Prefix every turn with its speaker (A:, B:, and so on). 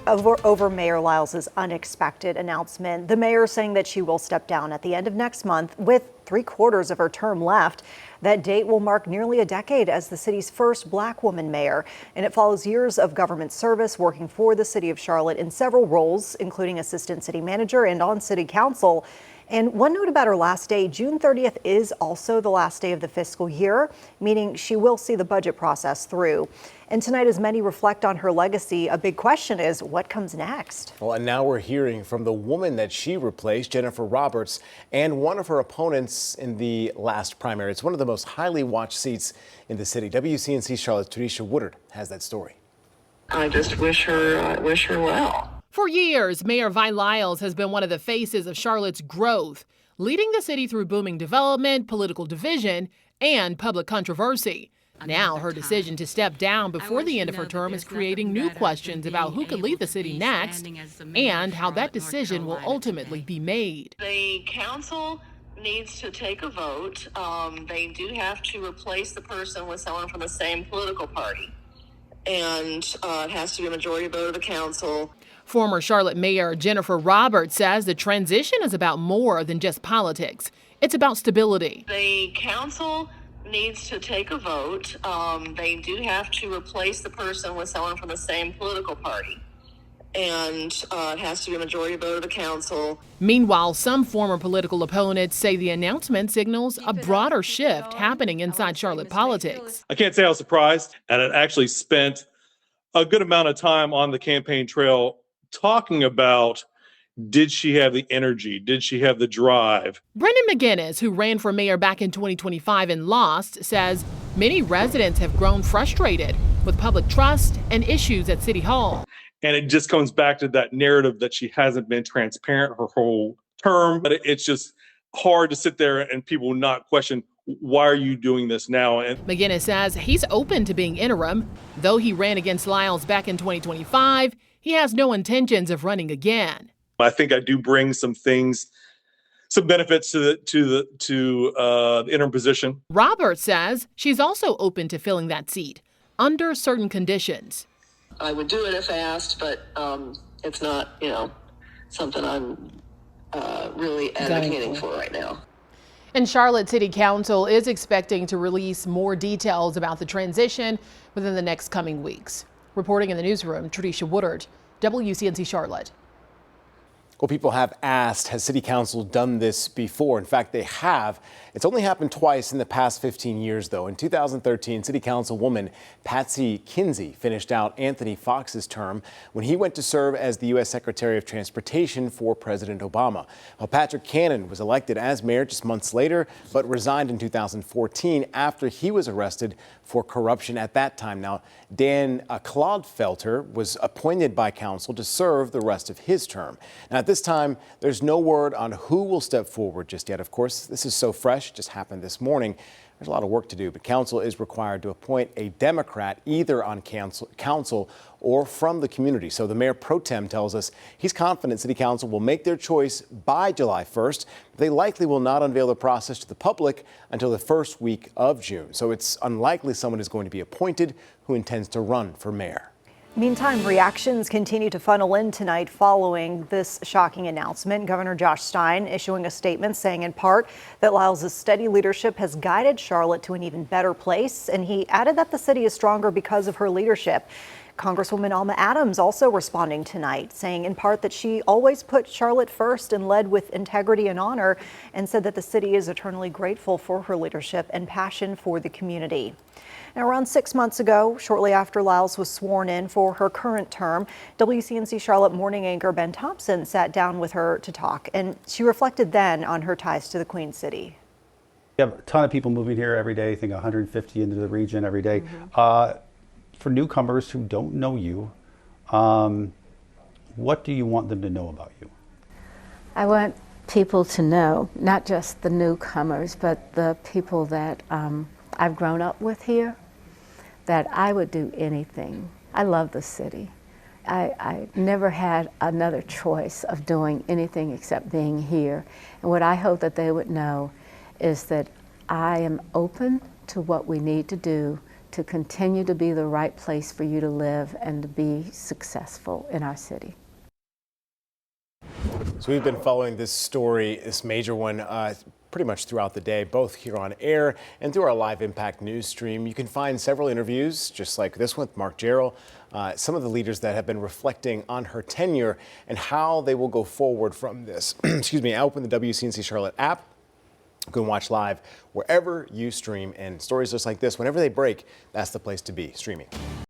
A: over Mayor Lyles' unexpected announcement. The mayor saying that she will step down at the end of next month with 3/4 of her term left. That date will mark nearly a decade as the city's first Black woman mayor, and it follows years of government service working for the city of Charlotte in several roles, including assistant city manager and on city council. And one note about her last day, June 30th is also the last day of the fiscal year, meaning she will see the budget process through. And tonight, as many reflect on her legacy, a big question is what comes next?
B: Well, and now we're hearing from the woman that she replaced, Jennifer Roberts, and one of her opponents in the last primary. It's one of the most highly watched seats in the city. WCNC Charlotte's Tanisha Woodard has that story.
C: I just wish her well.
D: For years, Mayor Vi Lyles has been one of the faces of Charlotte's growth, leading the city through booming development, political division, and public controversy. Now, her decision to step down before the end of her term is creating new questions about who could lead the city next and how that decision will ultimately be made.
C: The council needs to take a vote. They do have to replace the person with someone from the same political party. And it has to be a majority vote of the council.
D: Former Charlotte Mayor Jennifer Roberts says the transition is about more than just politics. It's about stability.
C: The council needs to take a vote. They do have to replace the person with someone from the same political party. And it has to be a majority vote of the council.
D: Meanwhile, some former political opponents say the announcement signals a broader shift happening inside Charlotte politics.
E: I can't say I was surprised, and I actually spent a good amount of time on the campaign trail talking about, did she have the energy? Did she have the drive?
D: Brendan McGinnis, who ran for mayor back in 2025 and lost, says many residents have grown frustrated with public trust and issues at City Hall.
E: And it just comes back to that narrative that she hasn't been transparent her whole term. But it's just hard to sit there and people not question, why are you doing this now? And
D: McGinnis says he's open to being interim. Though he ran against Lyles back in 2025, he has no intentions of running again.
E: I think I do bring some things, some benefits to the interim position.
D: Roberts says she's also open to filling that seat under certain conditions.
C: I would do it if asked, but it's not, something I'm really advocating for right now.
D: And Charlotte City Council is expecting to release more details about the transition within the next coming weeks. Reporting in the newsroom, Tanisha Woodard, WCNC Charlotte.
B: Well, people have asked, has City Council done this before? In fact, they have. It's only happened twice in the past 15 years, though. In 2013, City Councilwoman Patsy Kinsey finished out Anthony Fox's term when he went to serve as the U.S. Secretary of Transportation for President Obama. Well, Patrick Cannon was elected as mayor just months later, but resigned in 2014 after he was arrested for corruption at that time. Now, Dan Clodfelter was appointed by council to serve the rest of his term. Now, at this time, there's no word on who will step forward just yet. Of course, this is so fresh, just happened this morning. There's a lot of work to do, but council is required to appoint a Democrat either on council or from the community. So the mayor pro tem tells us he's confident City Council will make their choice by July 1st. They likely will not unveil the process to the public until the first week of June. So it's unlikely someone is going to be appointed who intends to run for mayor.
A: Meantime, reactions continue to funnel in tonight following this shocking announcement. Governor Josh Stein issuing a statement saying in part that Lyles' steady leadership has guided Charlotte to an even better place, and he added that the city is stronger because of her leadership. Congresswoman Alma Adams also responding tonight, saying in part that she always put Charlotte first and led with integrity and honor, and said that the city is eternally grateful for her leadership and passion for the community. Now, around 6 months ago, shortly after Lyles was sworn in for her current term, WCNC Charlotte morning anchor Ben Thompson sat down with her to talk, and she reflected then on her ties to the Queen City.
F: We have a ton of people moving here every day, I think 150 into the region every day. For newcomers who don't know you, what do you want them to know about you?
G: I want people to know, not just the newcomers, but the people that I've grown up with here, that I would do anything. I love the city. I never had another choice of doing anything except being here. And what I hope that they would know is that I am open to what we need to do to continue to be the right place for you to live and to be successful in our city.
B: So we've been following this story, this major one, pretty much throughout the day, both here on air and through our live Impact news stream. You can find several interviews just like this one with Mark Jarrell, some of the leaders that have been reflecting on her tenure and how they will go forward from this. Excuse me, open the WCNC Charlotte app. You can watch live wherever you stream, and stories just like this, whenever they break, that's the place to be, streaming.